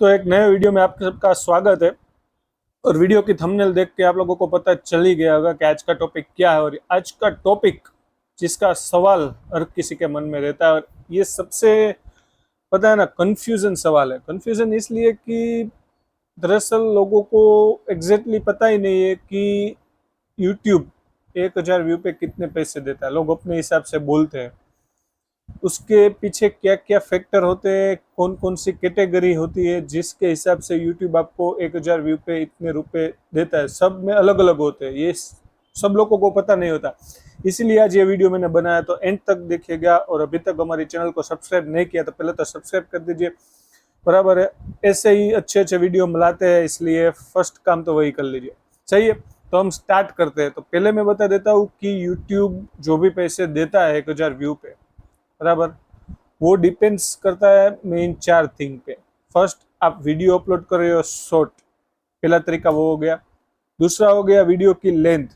तो एक नए वीडियो में आप सबका स्वागत है। और वीडियो की थंबनेल देख के आप लोगों को पता चल ही गया होगा कि आज का टॉपिक क्या है। और आज का टॉपिक जिसका सवाल हर किसी के मन में रहता है, और ये सबसे पता है ना, कंफ्यूजन सवाल है। कंफ्यूजन इसलिए कि दरअसल लोगों को एग्जैक्टली पता ही नहीं है कि यूट्यूब 1,000 व्यू पे कितने पैसे देता है। लोग अपने हिसाब से बोलते हैं, उसके पीछे क्या क्या फैक्टर होते हैं, कौन कौन सी कैटेगरी होती है जिसके हिसाब से यूट्यूब आपको 1,000 व्यू पे इतने रुपए देता है। सब में अलग अलग होते हैं, ये सब लोगों को पता नहीं होता। इसीलिए आज ये वीडियो मैंने बनाया, तो एंड तक देखिएगा। और अभी तक हमारे चैनल को सब्सक्राइब नहीं किया तो पहले तो सब्सक्राइब कर दीजिए, बराबर है। ऐसे ही अच्छे अच्छे वीडियो हम लाते हैं, इसलिए फर्स्ट काम तो वही कर लीजिए। सही है, तो हम स्टार्ट करते हैं। तो पहले मैं बता देता हूँ कि यूट्यूब जो भी पैसे देता है 1,000 व्यू पे, बराबर, वो डिपेंड्स करता है मेन 4 थिंग पे। फर्स्ट, आप वीडियो अपलोड कर रहे हो शॉर्ट, पहला तरीका वो हो गया। दूसरा हो गया वीडियो की लेंथ।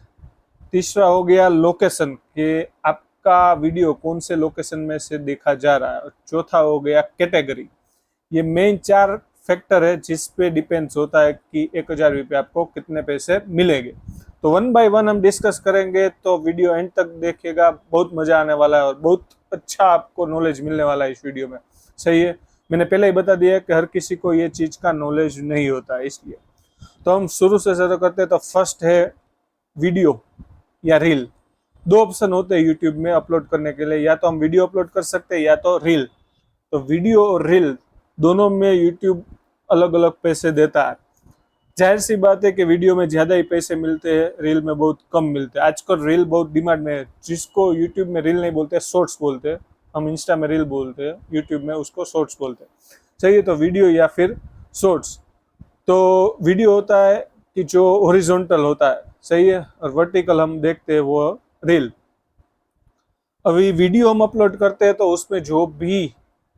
तीसरा हो गया लोकेशन, कि आपका वीडियो कौन से लोकेशन में से देखा जा रहा है। और चौथा हो गया कैटेगरी। ये मेन 4 फैक्टर है जिस पे डिपेंड्स होता है कि 1,000 रुपये आपको कितने पैसे मिलेंगे। तो वन बाय वन हम डिस्कस करेंगे, तो वीडियो एंड तक देखिएगा, बहुत मजा आने वाला है और बहुत अच्छा आपको नॉलेज मिलने वाला है इस वीडियो में। सही है, मैंने पहले ही बता दिया कि हर किसी को ये चीज का नॉलेज नहीं होता है, इसलिए। तो हम शुरू से शुरू करते हैं। तो फर्स्ट है वीडियो या रील। दो ऑप्शन होते हैं यूट्यूब में अपलोड करने के लिए, या तो हम वीडियो अपलोड कर सकते हैं या तो रील। तो वीडियो और रील दोनों में यूट्यूब अलग अलग पैसे देता है। जाहिर सी बात है कि वीडियो में ज्यादा ही पैसे मिलते हैं, रील में बहुत कम मिलते हैं। आजकल रील बहुत डिमांड में है, जिसको यूट्यूब में रील नहीं बोलते, शॉर्ट्स बोलते हैं। हम इंस्टा में रील बोलते हैं, यूट्यूब में उसको शॉर्ट्स बोलते हैं। चाहिए तो वीडियो या फिर शॉर्ट्स। तो वीडियो होता है कि जो हॉरिजॉन्टल होता है, सही है, और वर्टिकल हम देखते हैं वो रील। अभी वीडियो हम अपलोड करते हैं तो उसमें जो भी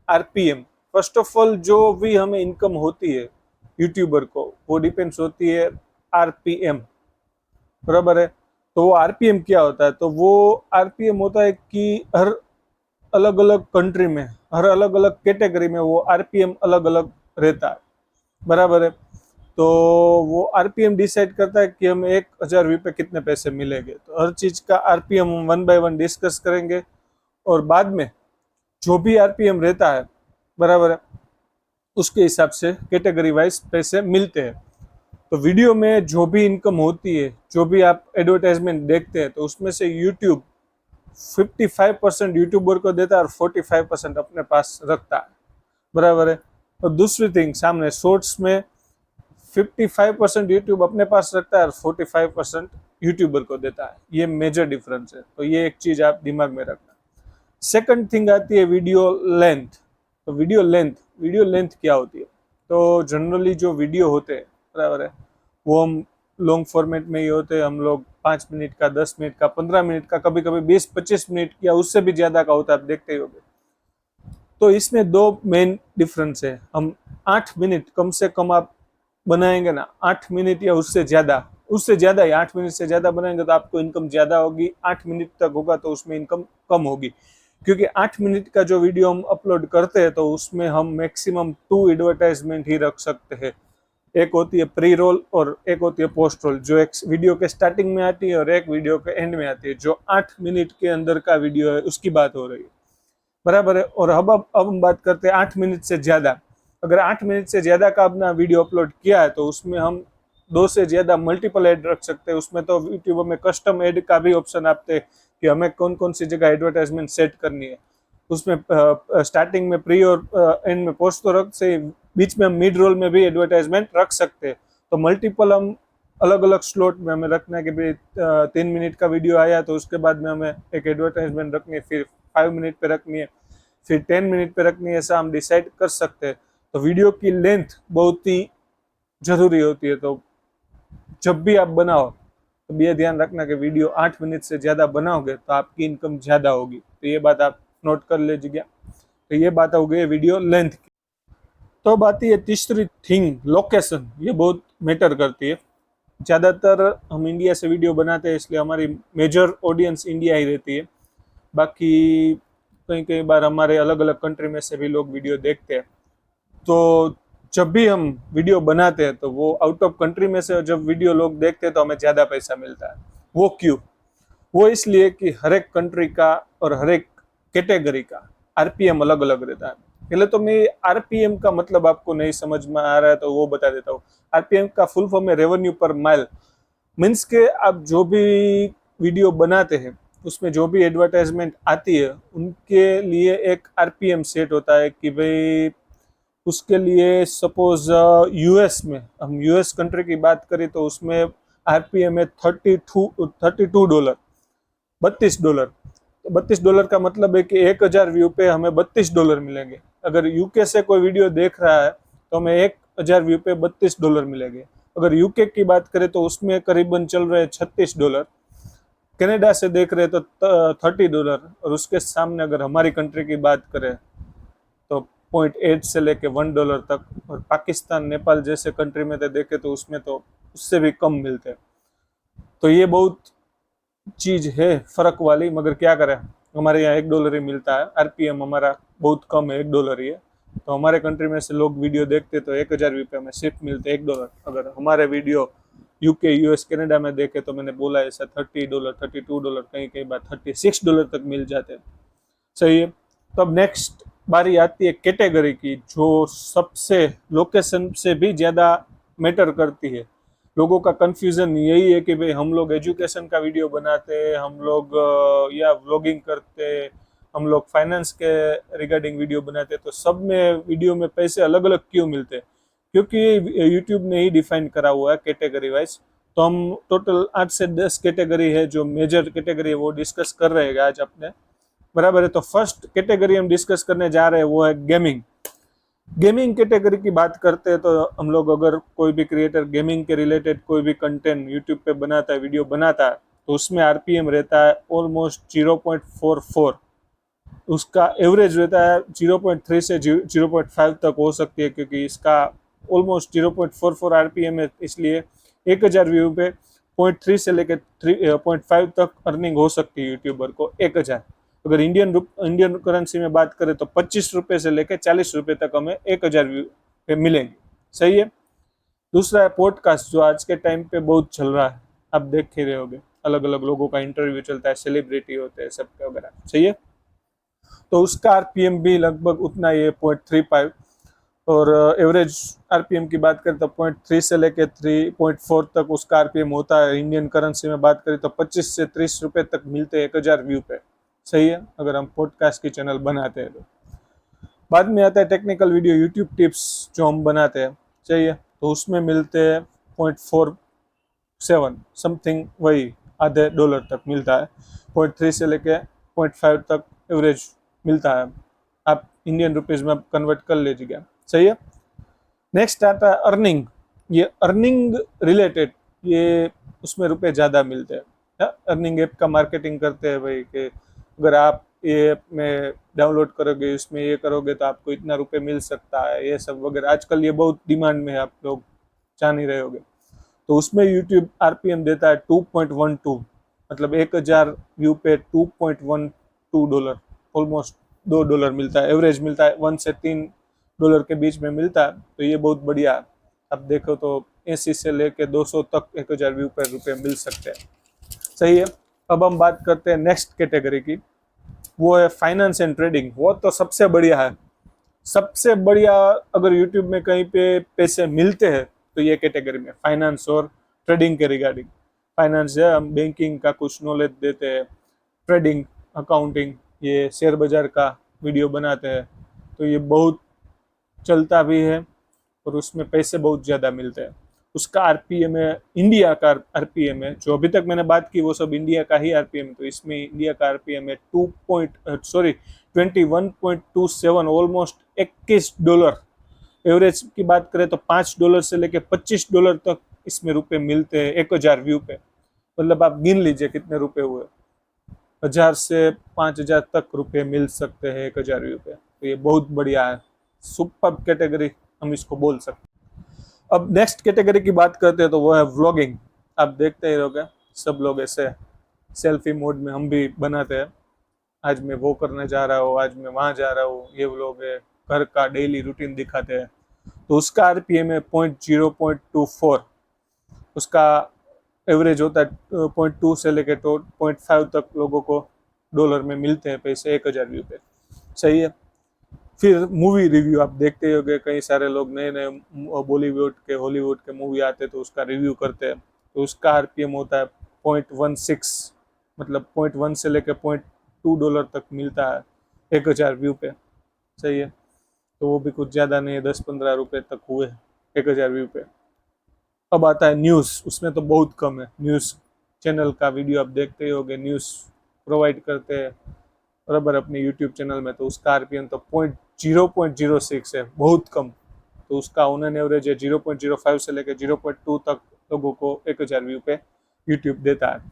आरपीएम, फर्स्ट ऑफ ऑल जो भी हमें इनकम होती है यूट्यूबर को, वो डिपेंड्स होती है आरपीएम, बराबर है। तो वो आरपीएम क्या होता है? तो वो आरपीएम होता है कि हर अलग अलग कंट्री में, हर अलग अलग कैटेगरी में वो आरपीएम अलग अलग रहता है, बराबर है। तो वो आरपीएम डिसाइड करता है कि हमें 1,000 व्यू पे कितने पैसे मिलेंगे। तो हर चीज का आरपीएम हम वन बाय वन डिस्कस करेंगे, और बाद में जो भी आरपीएम रहता है, बराबर है, उसके हिसाब से कैटेगरी वाइज पैसे मिलते हैं। तो वीडियो में जो भी इनकम होती है, जो भी आप एडवर्टाइजमेंट देखते हैं, तो उसमें से यूट्यूब 55% यूट्यूबर को देता है और 45% अपने पास रखता है, बराबर है। और दूसरी थिंग, सामने शॉर्ट्स में 55% यूट्यूब अपने पास रखता है और 45% यूट्यूबर को देता है। ये मेजर डिफरेंस है, तो ये एक चीज आप दिमाग में रखना। सेकंड थिंग आती है वीडियो लेंथ। तो वीडियो लेंथ क्या होती है? तो जनरली जो वीडियो होते हैं, बराबर है, वो हम लॉन्ग फॉर्मेट में ही होते हैं। हम लोग 5 मिनट का, 10 मिनट का, 15 मिनट का, कभी कभी 20-25 मिनट या उससे भी ज्यादा का होता है, आप देखते ही होंगे। तो इसमें दो मेन डिफरेंस है। हम 8 मिनट कम से कम आप बनाएंगे ना, 8 मिनट या उससे ज्यादा ही, 8 मिनट से ज्यादा बनाएंगे तो आपको इनकम ज्यादा होगी। 8 मिनट तक होगा तो उसमें इनकम कम होगी, क्योंकि 8 मिनट का जो वीडियो हम अपलोड करते हैं, तो उसमें हम मैक्सिमम 2 एडवर्टाइजमेंट ही रख सकते हैं। एक होती है प्री रोल और एक होती है पोस्ट रोल, जो एक वीडियो के स्टार्टिंग में आती है और एक वीडियो के एंड में आती है। जो 8 मिनट के अंदर का वीडियो है उसकी बात हो रही है, बराबर है। और अब हम बात करते हैं 8 मिनट से ज्यादा। अगर 8 मिनट से ज्यादा का अपना वीडियो अपलोड किया है, तो उसमें हम 2 से ज्यादा मल्टीपल ऐड रख सकते हैं। उसमें तो यूट्यूब में कस्टम ऐड का भी ऑप्शन आते हैं कि हमें कौन कौन सी जगह एडवर्टाइजमेंट सेट करनी है। उसमें स्टार्टिंग में प्री और एंड में पोस्ट तो रख से, बीच में हम मिड रोल में भी एडवर्टाइजमेंट रख सकते हैं। तो मल्टीपल हम अलग अलग स्लॉट में हमें रखना है कि भाई 3 मिनट का वीडियो आया तो उसके बाद में हमें एक एडवर्टाइजमेंट रखनी है, फिर 5 मिनट पे रखनी है, फिर 10 मिनट पे रखनी है। ऐसा हम डिसाइड कर सकते हैं। तो वीडियो की लेंथ बहुत ही जरूरी होती है। तो जब भी आप बनाओ तो ये ध्यान रखना कि वीडियो 8 मिनट से ज्यादा बनाओगे तो आपकी इनकम ज्यादा होगी। तो ये बात आप नोट कर लीजिएगा। तो ये बात हो गई वीडियो लेंथ की। तो अब आती है तीसरी थिंग, लोकेशन। ये बहुत मैटर करती है। ज्यादातर हम इंडिया से वीडियो बनाते हैं, इसलिए हमारी मेजर ऑडियंस इंडिया ही रहती है। बाकी कई कई बार हमारे अलग अलग कंट्री में से भी लोग वीडियो देखते हैं। तो जब भी हम वीडियो बनाते हैं तो वो आउट ऑफ कंट्री में से जब वीडियो लोग देखते हैं तो हमें ज़्यादा पैसा मिलता है। वो क्यों? वो इसलिए कि हर एक कंट्री का और हर एक कैटेगरी का आरपीएम अलग अलग रहता है। पहले तो मैं आरपीएम का मतलब आपको नहीं समझ में आ रहा है तो वो बता देता हूँ। आरपीएम का फुल फॉर्म है रेवेन्यू पर माइल। मीन्स के आप जो भी वीडियो बनाते हैं उसमें जो भी एडवर्टाइजमेंट आती है उनके लिए एक आरपीएम सेट होता है कि भाई उसके लिए सपोज यूएस में, हम यूएस कंट्री की बात करें तो उसमें आरपीएम है $32, $32। तो $32 का मतलब है कि 1000 व्यू पे हमें $32 मिलेंगे। अगर यूके से कोई वीडियो देख रहा है तो हमें 1000 व्यू पे $32 मिलेंगे। अगर यूके की बात करें तो उसमें करीबन चल रहे हैं $36। कनाडा से देख रहे हैं तो $30। और उसके सामने अगर हमारी कंट्री की बात करें तो 0.8 से लेके $1 तक। और पाकिस्तान, नेपाल जैसे कंट्री में तो देखे तो उसमें तो उससे भी कम मिलते हैं। तो ये बहुत चीज है फर्क वाली, मगर क्या करें, हमारे यहाँ $1 ही मिलता है। आरपीएम हमारा बहुत कम है, $1 ही है। तो हमारे कंट्री में से लोग वीडियो देखते तो 1000 रुपये में सिर्फ मिलते $1। अगर हमारे वीडियो यूके, यूएस, कनाडा में देखे तो मैंने बोला ऐसा $30, $32, कहीं कहीं बार $36 तक मिल जाते हैं। सही है। तो अब नेक्स्ट बारी आती है कैटेगरी की, जो सबसे लोकेशन से भी ज्यादा मैटर करती है। लोगों का कंफ्यूजन यही है कि भाई हम लोग एजुकेशन का वीडियो बनाते हैं, हम लोग या व्लॉगिंग करते हैं, हम लोग फाइनेंस के रिगार्डिंग वीडियो बनाते हैं, तो सब में वीडियो में पैसे अलग अलग क्यों मिलते हैं? क्योंकि यूट्यूब ने ही डिफाइन करा हुआ है कैटेगरी वाइज। तो हम टोटल 8 से 10 कैटेगरी है, जो मेजर कैटेगरी है वो डिस्कस कर रहे हैं आज अपने, बराबर है। तो फर्स्ट कैटेगरी हम डिस्कस करने जा रहे हैं वो है गेमिंग। गेमिंग कैटेगरी की बात करते हैं तो हम लोग अगर कोई भी क्रिएटर गेमिंग के रिलेटेड कोई भी कंटेंट यूट्यूब पे बनाता है, वीडियो बनाता है, तो उसमें आरपीएम रहता है ऑलमोस्ट 0.44। उसका एवरेज रहता है 0.3 से 0.5 तक हो सकती है, क्योंकि इसका ऑलमोस्ट 0.44 आरपीएम है, इसलिए 1000 व्यू पे 0.3 से लेकर 3.5 तक अर्निंग हो सकती है यूट्यूबर को 1000। अगर इंडियन करेंसी में बात करें तो 25 रुपए से लेकर 40 रुपए तक हमें 1000 व्यू पे मिलेंगे। सही है। दूसरा है पॉडकास्ट, जो आज के टाइम पे बहुत चल रहा है, आप देख ही रहे होगे, अलग अलग लोगों का इंटरव्यू चलता है, सेलिब्रिटी होते हैं सबके वगैरह। सही है। तो उसका आरपीएम भी लगभग उतना ही है, 0.35। और एवरेज आरपीएम की बात करें तो 0.3 से लेकर 3.4 तक उसका आरपीएम होता है। इंडियन करेंसी में बात करें तो 25 से 30 रुपए तक मिलते हैं 1000 व्यू पे। सही है, अगर हम पॉडकास्ट की चैनल बनाते हैं तो। बाद में आता है टेक्निकल वीडियो, यूट्यूब टिप्स जो हम बनाते हैं। सही है। तो उसमें मिलते हैं 0.47 समथिंग, वही $0.50 तक मिलता है। 0.3 से लेके 0.5 तक एवरेज मिलता है। आप इंडियन रुपीज में कन्वर्ट कर लीजिएगा। सही है। नेक्स्ट आता है अर्निंग। ये अर्निंग रिलेटेड, ये उसमें रुपए ज़्यादा मिलते हैं। अर्निंग ऐप का मार्केटिंग करते हैं भाई, कि अगर आप ये ऐप में डाउनलोड करोगे, इसमें ये करोगे तो आपको इतना रुपए मिल सकता है, ये सब वगैरह। आजकल ये बहुत डिमांड में है, आप लोग जान ही रहे होगे। तो उसमें यूट्यूब आरपीएम देता है 2.12, मतलब 1000 व्यू पे $2.12, ऑलमोस्ट $2 मिलता है। एवरेज मिलता है 1 से $3 के बीच में मिलता है। तो ये बहुत बढ़िया है। अब देखो तो 80 से लेके 200 तक 1000 व्यू पर रुपए मिल सकते हैं। सही है। अब हम बात करते हैं नेक्स्ट कैटेगरी की, वो है फाइनेंस एंड ट्रेडिंग। वो तो सबसे बढ़िया है, सबसे बढ़िया। अगर यूट्यूब में कहीं पे पैसे मिलते हैं तो ये कैटेगरी में फाइनेंस और ट्रेडिंग के रिगार्डिंग। फाइनेंस है, हम बैंकिंग का कुछ नॉलेज देते हैं, ट्रेडिंग, अकाउंटिंग, ये शेयर बाजार का वीडियो बनाते हैं। तो ये बहुत चलता भी है और उसमें पैसे बहुत ज़्यादा मिलते हैं। उसका आरपीएम है, इंडिया का आरपीएम है, जो अभी तक मैंने बात की वो सब इंडिया का ही आरपीएम है। तो इसमें इंडिया का आरपीएम है 21.27, ऑलमोस्ट $21। एवरेज की बात करें तो $5 से लेके $25 तक इसमें रुपए मिलते हैं 1000 व्यू पे। मतलब आप गिन लीजिए कितने रुपए हुए, 1000 से 5000 तक रुपए मिल सकते हैं 1000 व्यू पे। तो ये बहुत बढ़िया है, सुपर कैटेगरी हम इसको बोल सकते हैं। अब नेक्स्ट कैटेगरी की बात करते हैं तो वो है व्लॉगिंग। आप देखते ही रहोगे, सब लोग ऐसे सेल्फी मोड में हम भी बनाते हैं, आज मैं वो करने जा रहा हूँ, आज मैं वहाँ जा रहा हूँ, ये व्लॉग है, घर का डेली रूटीन दिखाते हैं। तो उसका आरपीएम है 0.24, उसका एवरेज होता है 0.2 से लेकर 0.5 तक लोगों को डॉलर में मिलते हैं पैसे 1000 व्यू पे। सही है। फिर मूवी रिव्यू आप देखते होंगे, कई सारे लोग नए नए बॉलीवुड के हॉलीवुड के मूवी आते हैं तो उसका रिव्यू करते हैं, तो उसका आरपीएम होता है 0.16, मतलब 0.1 से लेकर $0.2 तक मिलता है 1000 व्यू पे। सही है। तो वो भी कुछ ज़्यादा नहीं है, 10-15 रुपये तक हुए 1000 व्यू पे। अब आता है न्यूज़, उसमें तो बहुत कम है। न्यूज़ चैनल का वीडियो आप देखते ही होंगे, न्यूज़ प्रोवाइड करते हैं बराबर अपने यूट्यूब चैनल में, तो उसका आरपीएम तो 0.06 है, बहुत कम। तो उसका ऑन एवरेज है 0.05 से लेकर 0.2 तक लोगों को 1000 व्यू पे यूट्यूब देता है।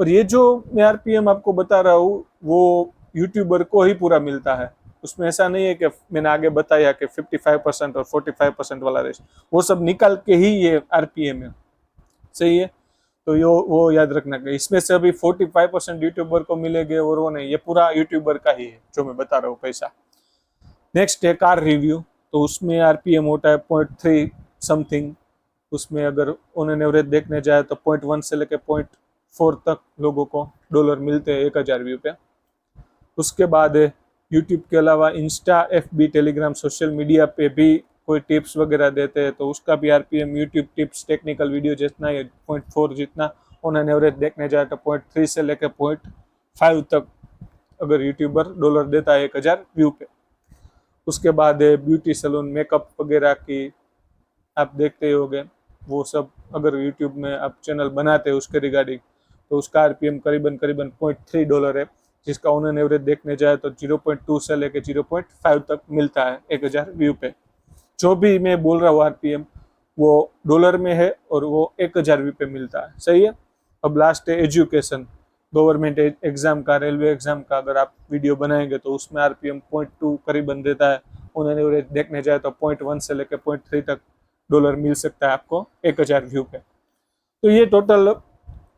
और ये जो मैं आरपीएम आपको बता रहा हूँ वो यूट्यूबर को ही पूरा मिलता है, उसमें ऐसा नहीं है कि मैंने आगे बताया कि 55% और 45% वाला रेस, वो सब निकाल के ही ये आरपीएम है। सही है। तो ये वो याद रखना कि इसमें से अभी 45% यूट्यूबर को मिलेंगे और वो नहीं, ये पूरा यूट्यूबर का ही है जो मैं बता रहा हूँ पैसा। नेक्स्ट है कार रिव्यू, तो उसमें आरपीएम होता है 0.3 समथिंग। उसमें अगर ऑन एवरेज देखने जाए तो 0.1 से लेकर 0.4 तक लोगों को डॉलर मिलते हैं 1000 व्यू पे। उसके बाद है यूट्यूब के अलावा Insta, FB, Telegram, social media पे भी कोई टिप्स वगैरह देते हैं, तो उसका भी RPM YouTube tips technical video जितना है 0.4 जितना, ऑन एवरेज देखने जाए तो 0.3 से लेकर 0.5 तक अगर यूट्यूबर डॉलर देता है 1000 व्यू पे। उसके बाद है ब्यूटी सैलून, मेकअप वगैरह की आप देखते होंगे, वो सब अगर यूट्यूब में आप चैनल बनाते हैं उसके रिगार्डिंग, तो उसका आरपीएम करीबन करीबन $0.3 है, जिसका ऑन एवरेज देखने जाए तो 0.2 से लेकर 0.5 तक मिलता है 1000 व्यू पे। जो भी मैं बोल रहा हूँ आरपीएम वो डॉलर में है और वो 1000 व्यू पे मिलता है। सही है। अब लास्ट है एजुकेशन, गवर्नमेंट एग्जाम का, रेलवे एग्जाम का अगर आप वीडियो बनाएंगे तो उसमें आरपीएम 0.2 करीबन देता है, ऑन एवरेज देखने जाए तो 0.1 से लेकर 0.3 तक डॉलर मिल सकता है आपको 1000 व्यू पे। तो ये टोटल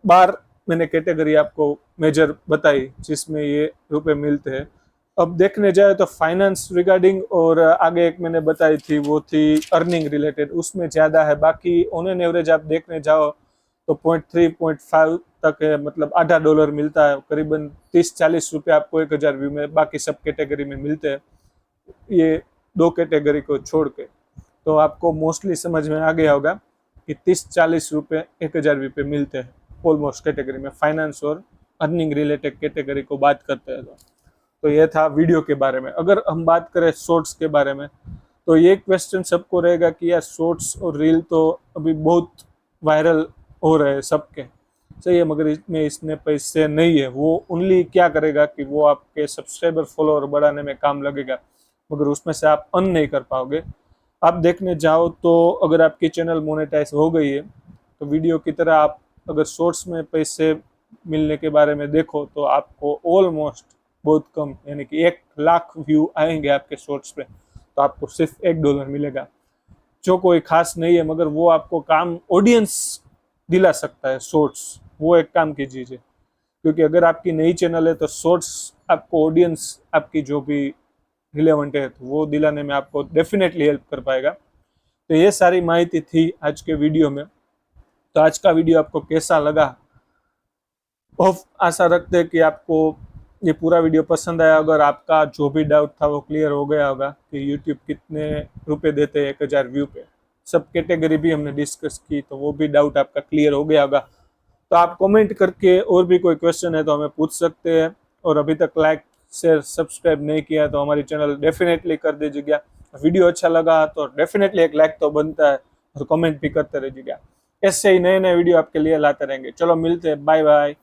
12 मैंने कैटेगरी आपको मेजर बताई जिसमें ये रुपए मिलते हैं। अब देखने जाए तो फाइनेंस रिगार्डिंग और आगे एक मैंने बताई थी वो थी अर्निंग रिलेटेड, उसमें ज़्यादा है। बाकी ऑन एन एवरेज आप देखने जाओ तो 0.3 0.5 तक है, मतलब आधा डॉलर मिलता है, करीबन 30-40 रुपये आपको 1000 व्यू में बाकी सब कैटेगरी में मिलते हैं, ये दो कैटेगरी को छोड़ के। तो आपको मोस्टली समझ में आ गया होगा कि 30-40 रुपये 1000 व्यू पे मिलते हैं ऑलमोस्ट कैटेगरी में, फाइनेंस और अर्निंग रिलेटेड कैटेगरी को बात करते हैं तो ये था वीडियो के बारे में। अगर हम बात करें शॉर्ट्स के बारे में तो ये क्वेश्चन सबको रहेगा कि यार शॉर्ट्स और रील तो अभी बहुत वायरल हो रहे हैं सबके, सही है, मगर इसमें इसने पैसे नहीं है। वो ओनली क्या करेगा कि वो आपके सब्सक्राइबर फॉलोअर बढ़ाने में काम लगेगा, मगर उसमें से आप अर्न नहीं कर पाओगे। आप देखने जाओ तो अगर आपकी चैनल मोनेटाइज हो गई है तो वीडियो की तरह आप अगर शॉर्ट्स में पैसे मिलने के बारे में देखो तो आपको ऑलमोस्ट बहुत कम, यानी कि 1,00,000 व्यू आएंगे आपके शॉर्ट्स पे तो आपको सिर्फ $1 मिलेगा, जो कोई खास नहीं है, मगर वो आपको काम ऑडियंस दिला सकता है शॉर्ट्स। वो एक काम कीजिए, क्योंकि अगर आपकी नई चैनल है तो शॉर्ट्स आपको ऑडियंस आपकी जो भी रिलेवेंट है तो वो दिलाने में आपको डेफिनेटली हेल्प कर पाएगा। तो ये सारी माहिती थी आज के वीडियो में। तो आज का वीडियो आपको कैसा लगा, आशा रखते हैं कि आपको ये पूरा वीडियो पसंद आया। अगर आपका जो भी डाउट था वो क्लियर हो गया होगा कि यूट्यूब कितने रुपए देते हैं 1000 व्यू पे, सब कैटेगरी भी हमने डिस्कस की तो वो भी डाउट आपका क्लियर हो गया होगा। तो आप कमेंट करके और भी कोई क्वेश्चन है तो हमें पूछ सकते हैं, और अभी तक लाइक शेयर सब्सक्राइब नहीं किया तो हमारी चैनल डेफिनेटली कर दीजिएगा। वीडियो अच्छा लगा तो डेफिनेटली एक लाइक तो बनता है, और कमेंट भी करते रहिएगा। ऐसे ही नए नए वीडियो आपके लिए लाते रहेंगे। चलो मिलते हैं, बाय बाय।